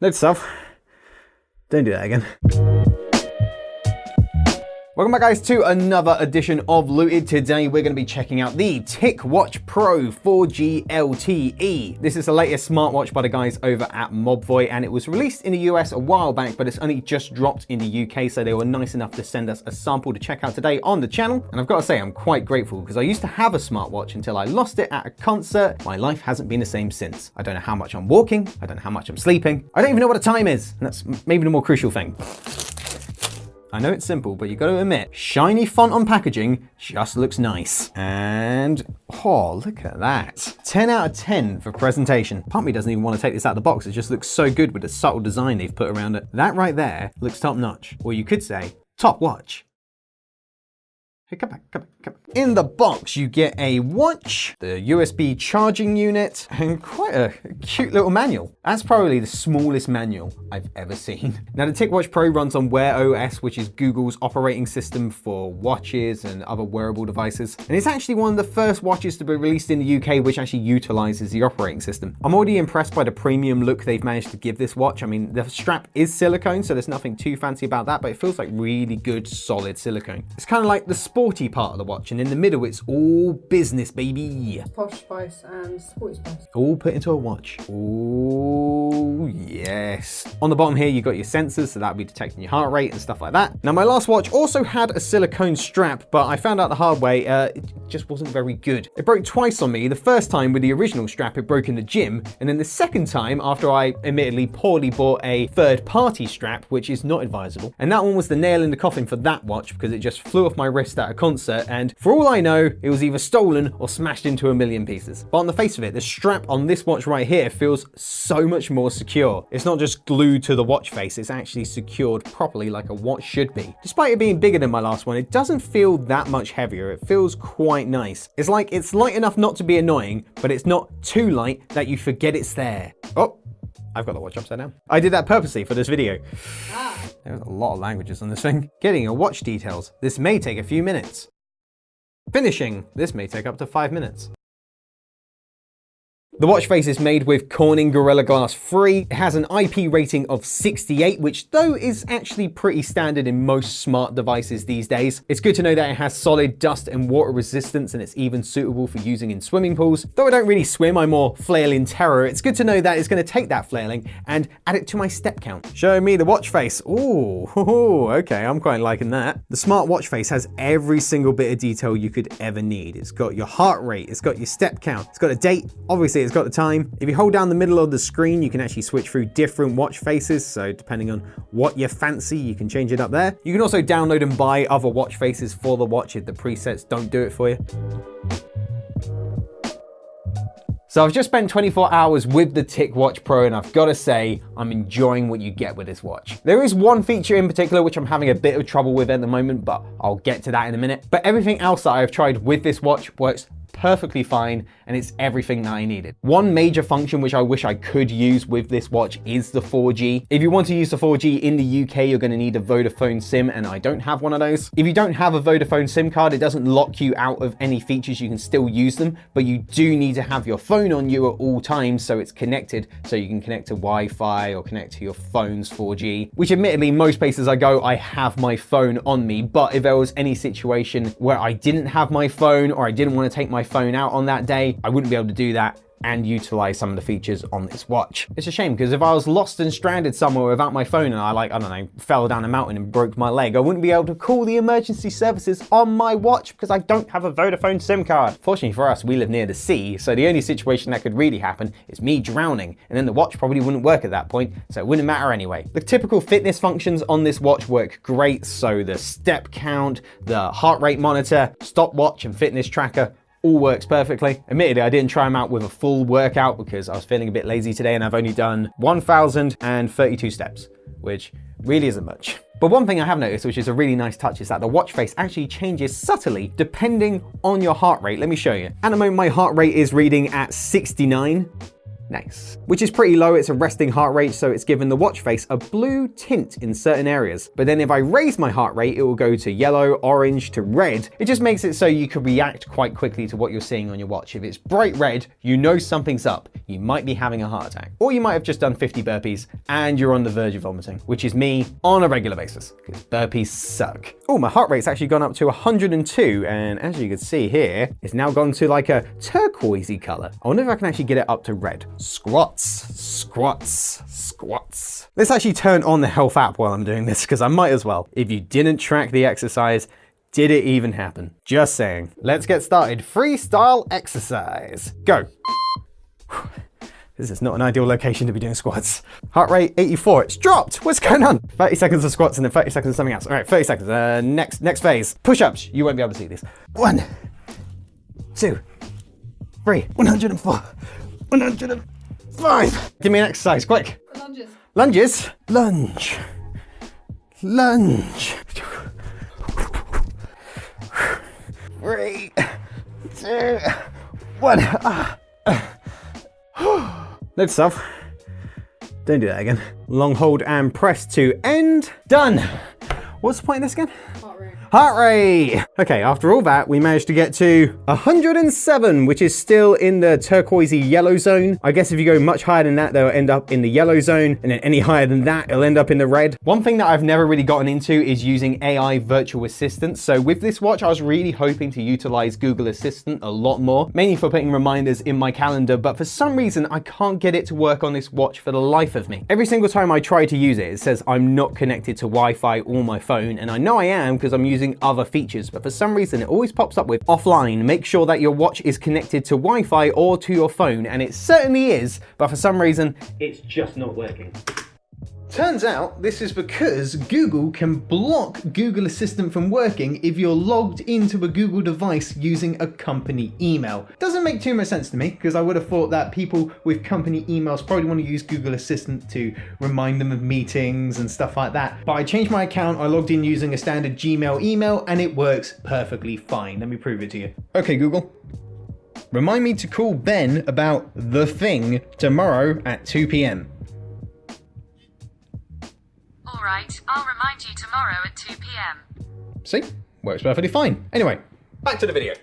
Note to self, don't do that again. Welcome back, guys, to another edition of Looted. Today we're going to be checking out the TicWatch Pro 4G LTE. This is the latest smartwatch by the guys over at Mobvoi, and it was released in the US a while back, but it's only just dropped in the UK, so they were nice enough to send us a sample to check out today on the channel. And I've got to say, I'm quite grateful because I used to have a smartwatch until I lost it at a concert. My life hasn't been the same since. I don't know how much I'm walking. I don't know how much I'm sleeping. I don't even know what the time is. And that's maybe the more crucial thing. I know it's simple, but you got to admit, shiny font on packaging just looks nice. And, oh, look at that. 10 out of 10 for presentation. Part of me doesn't even want to take this out of the box. It just looks so good with the subtle design they've put around it. That right there looks top notch. Or you could say, top watch. Hey, come back. In the box, you get a watch, the USB charging unit, and quite a cute little manual. That's probably the smallest manual I've ever seen. Now, the TicWatch Pro runs on Wear OS, which is Google's operating system for watches and other wearable devices. And it's actually one of the first watches to be released in the UK which actually utilizes the operating system. I'm already impressed by the premium look they've managed to give this watch. I mean, the strap is silicone, so there's nothing too fancy about that, but it feels like really good, solid silicone. It's kind of like the sporty part of the watch, and in the middle it's all business, baby. Posh spice and sporty spice. All put into a watch. Oh yes. On the bottom here you got your sensors, so that'll be detecting your heart rate and stuff like that. Now, my last watch also had a silicone strap, but I found out the hard way it just wasn't very good. It broke twice on me. The first time with the original strap it broke in the gym, and then the second time after I admittedly poorly bought a third-party strap, which is not advisable. And that one was the nail in the coffin for that watch because it just flew off my wrist at a concert, and for all I know, it was either stolen or smashed into a million pieces. But on the face of it, the strap on this watch right here feels so much more secure. It's not just glued to the watch face, it's actually secured properly like a watch should be. Despite it being bigger than my last one, it doesn't feel that much heavier. It feels quite nice. It's like it's light enough not to be annoying, but it's not too light that you forget it's there. Oh, I've got the watch upside down. I did that purposely for this video. There's a lot of languages on this thing. Getting your watch details. This may take a few minutes. Finishing. This may take up to 5 minutes. The watch face is made with Corning Gorilla Glass 3. It has an IP rating of 68, which though is actually pretty standard in most smart devices these days. It's good to know that it has solid dust and water resistance, and it's even suitable for using in swimming pools. Though I don't really swim, I'm more flail in terror. It's good to know that it's going to take that flailing and add it to my step count. Show me the watch face. Ooh, okay, I'm quite liking that. The smart watch face has every single bit of detail you could ever need. It's got your heart rate, it's got your step count, it's got a date, obviously it's got the time. If you hold down the middle of the screen, you can actually switch through different watch faces. So depending on what you fancy, you can change it up there. You can also download and buy other watch faces for the watch if the presets don't do it for you. So I've just spent 24 hours with the TicWatch Pro, and I've got to say, I'm enjoying what you get with this watch. There is one feature in particular which I'm having a bit of trouble with at the moment, but I'll get to that in a minute. But everything else that I've tried with this watch works perfectly fine, and it's everything that I needed. One major function which I wish I could use with this watch is the 4G. If you want to use the 4G in the UK, you're going to need a Vodafone SIM, and I don't have one of those. If you don't have a Vodafone SIM card, it doesn't lock you out of any features. You can still use them, but you do need to have your phone on you at all times so it's connected, so you can connect to Wi-Fi or connect to your phone's 4G, which admittedly, most places I go, I have my phone on me. But if there was any situation where I didn't have my phone or I didn't want to take my phone out on that day, I wouldn't be able to do that and utilize some of the features on this watch. It's a shame because if I was lost and stranded somewhere without my phone and I don't know, fell down a mountain and broke my leg, I wouldn't be able to call the emergency services on my watch because I don't have a Vodafone SIM card. Fortunately for us, we live near the sea, so the only situation that could really happen is me drowning, and then the watch probably wouldn't work at that point, so it wouldn't matter anyway. The typical fitness functions on this watch work great, so the step count, the heart rate monitor, stopwatch and fitness tracker, all works perfectly. Admittedly, I didn't try them out with a full workout because I was feeling a bit lazy today, and I've only done 1,032 steps, which really isn't much. But one thing I have noticed, which is a really nice touch, is that the watch face actually changes subtly depending on your heart rate. Let me show you. At the moment, my heart rate is reading at 69. Nice. Which is pretty low, it's a resting heart rate, so it's given the watch face a blue tint in certain areas. But then if I raise my heart rate, it will go to yellow, orange, to red. It just makes it so you can react quite quickly to what you're seeing on your watch. If it's bright red, you know something's up. You might be having a heart attack. Or you might have just done 50 burpees and you're on the verge of vomiting, which is me on a regular basis, because burpees suck. Oh, my heart rate's actually gone up to 102, and as you can see here, it's now gone to like a turquoisey color. I wonder if I can actually get it up to red. Squats, squats, squats. Let's actually turn on the health app while I'm doing this, because I might as well. If you didn't track the exercise, did it even happen? Just saying. Let's get started. Freestyle exercise. Go. This is not an ideal location to be doing squats. Heart rate 84, it's dropped. What's going on? 30 seconds of squats and then 30 seconds of something else. All right, 30 seconds. Next phase. Push-ups. You won't be able to see this. 1, 2, 3, 104, 105. Give me an exercise, quick. Lunges. Lunges. Lunge. Lunge. 3, 2, 1. Note to self, don't do that again. Long hold and press to end. Done. What's the point of this again? Heart rate. Heart rate. Okay, after all that, we managed to get to 107, which is still in the turquoisey yellow zone. I guess if you go much higher than that, they'll end up in the yellow zone, and then any higher than that, it'll end up in the red. One thing that I've never really gotten into is using AI virtual assistants. So with this watch, I was really hoping to utilize Google Assistant a lot more, mainly for putting reminders in my calendar, but for some reason, I can't get it to work on this watch for the life of me. Every single time I try to use it, it says I'm not connected to Wi-Fi or my phone, and I know I am because I'm using other features, but for some reason it always pops up with offline. Make sure that your watch is connected to Wi-Fi or to your phone, and it certainly is, but for some reason it's just not working. Turns out this is because Google can block Google Assistant from working if you're logged into a Google device using a company email. Doesn't make too much sense to me, because I would have thought that people with company emails probably want to use Google Assistant to remind them of meetings and stuff like that. But I changed my account, I logged in using a standard Gmail email, and it works perfectly fine. Let me prove it to you. Okay, Google. Remind me to call Ben about the thing tomorrow at 2 p.m. Alright, I'll remind you tomorrow at 2 p.m. See? Works perfectly fine. Anyway, back to the video.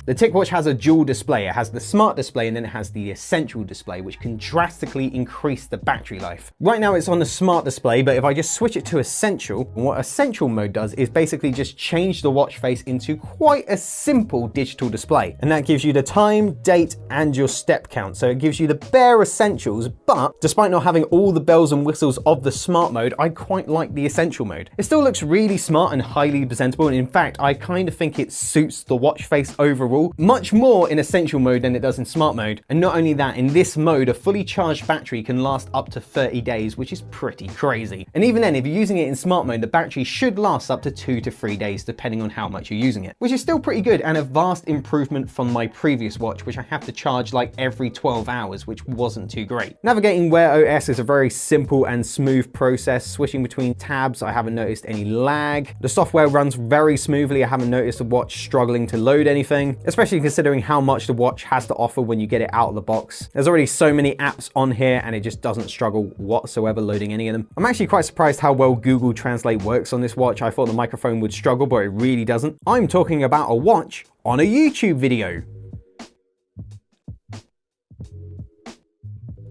The TicWatch has a dual display. It has the smart display and then it has the essential display, which can drastically increase the battery life. Right now it's on the smart display, but if I just switch it to essential, what essential mode does is basically just change the watch face into quite a simple digital display. And that gives you the time, date, and your step count. So it gives you the bare essentials, but despite not having all the bells and whistles of the smart mode, I quite like the essential mode. It still looks really smart and highly presentable. And in fact, I kind of think it suits the watch face overall much more in essential mode than it does in smart mode. And not only that, in this mode, a fully charged battery can last up to 30 days, which is pretty crazy. And even then, if you're using it in smart mode, the battery should last up to 2 to 3 days, depending on how much you're using it, which is still pretty good and a vast improvement from my previous watch, which I have to charge like every 12 hours, which wasn't too great. Navigating Wear OS is a very simple and smooth process. Switching between tabs, I haven't noticed any lag. The software runs very smoothly. I haven't noticed the watch struggling to load anything, especially considering how much the watch has to offer when you get it out of the box. There's already so many apps on here and it just doesn't struggle whatsoever loading any of them. I'm actually quite surprised how well Google Translate works on this watch. I thought the microphone would struggle, but it really doesn't. I'm talking about a watch on a YouTube video.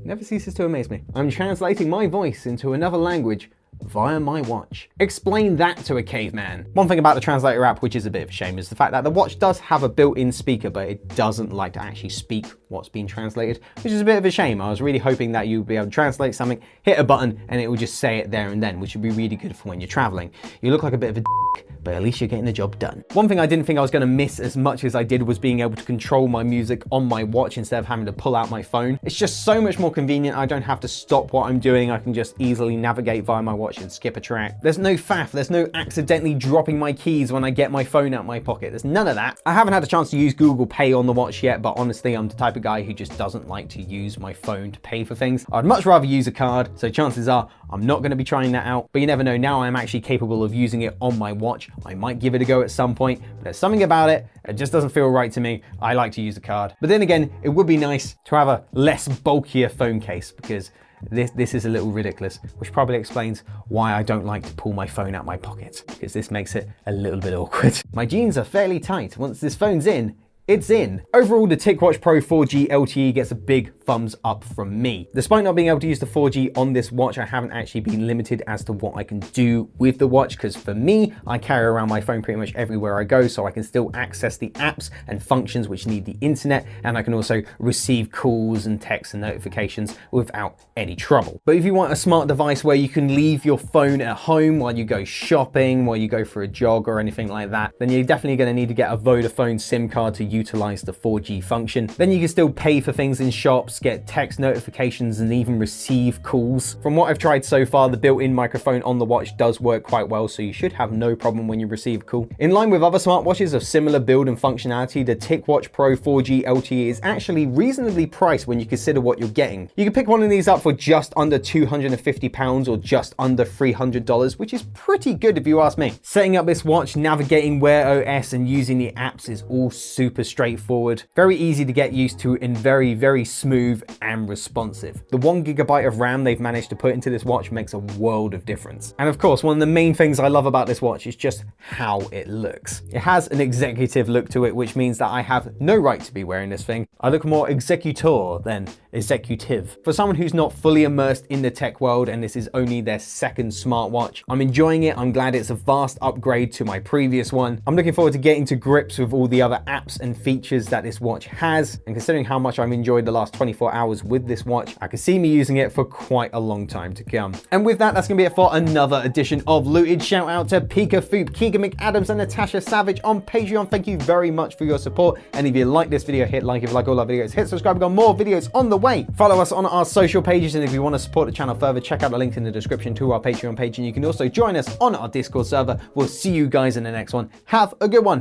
Never ceases to amaze me. I'm translating my voice into another language via my watch. Explain that to a caveman. One thing about the translator app, which is a bit of a shame, is the fact that the watch does have a built-in speaker, but it doesn't like to actually speak what's being translated, which is a bit of a shame. I was really hoping that you'd be able to translate something, hit a button, and it would just say it there and then, which would be really good for when you're traveling. You look like a bit of a dick, but at least you're getting the job done. One thing I didn't think I was going to miss as much as I did was being able to control my music on my watch instead of having to pull out my phone. It's just so much more convenient. I don't have to stop what I'm doing. I can just easily navigate via my watch and skip a track. There's no faff. There's no accidentally dropping my keys when I get my phone out my pocket. There's none of that. I haven't had a chance to use Google Pay on the watch yet, but honestly, I'm the type of guy who just doesn't like to use my phone to pay for things. I'd much rather use a card, so chances are I'm not going to be trying that out, but you never know. Now I'm actually capable of using it on my watch. I might give it a go at some point, but there's something about it that just doesn't feel right to me. I like to use the card. But then again, it would be nice to have a less bulkier phone case, because this is a little ridiculous, which probably explains why I don't like to pull my phone out my pocket, because this makes it a little bit awkward. My jeans are fairly tight. Once this phone's in, it's in. Overall, the TicWatch Pro 4G LTE gets a big thumbs up from me. Despite not being able to use the 4G on this watch, I haven't actually been limited as to what I can do with the watch, because for me, I carry around my phone pretty much everywhere I go, so I can still access the apps and functions which need the internet, and I can also receive calls and texts and notifications without any trouble. But if you want a smart device where you can leave your phone at home while you go shopping, while you go for a jog or anything like that, then you're definitely going to need to get a Vodafone SIM card to utilize the 4G function. Then you can still pay for things in shops, get text notifications, and even receive calls. From what I've tried so far, the built-in microphone on the watch does work quite well, so you should have no problem when you receive a call. In line with other smartwatches of similar build and functionality, the TicWatch Pro 4G LTE is actually reasonably priced when you consider what you're getting. You can pick one of these up for just under £250 or just under $300, which is pretty good if you ask me. Setting up this watch, navigating Wear OS, and using the apps is all super straightforward, very easy to get used to, and very, very smooth and responsive. The 1GB of RAM they've managed to put into this watch makes a world of difference. And of course, one of the main things I love about this watch is just how it looks. It has an executive look to it, which means that I have no right to be wearing this thing. I look more executor than executive. For someone who's not fully immersed in the tech world and this is only their second smartwatch, I'm enjoying it. I'm glad it's a vast upgrade to my previous one. I'm looking forward to getting to grips with all the other apps and features that this watch has, and considering how much I've enjoyed the last 24 hours with this watch, I can see me using it for quite a long time to come. And with that, that's gonna be it for another edition of Looted. Shout out to Pika Foop, Keegan McAdams, and Natasha Savage on Patreon. Thank you very much for your support. And if you like this video, hit like. If you like all our videos, hit subscribe. We've got more videos on the way. Follow us on our social pages, and if you want to support the channel further, check out the link in the description to our Patreon page, and you can also join us on our Discord server. We'll see you guys in the next one. Have a good one.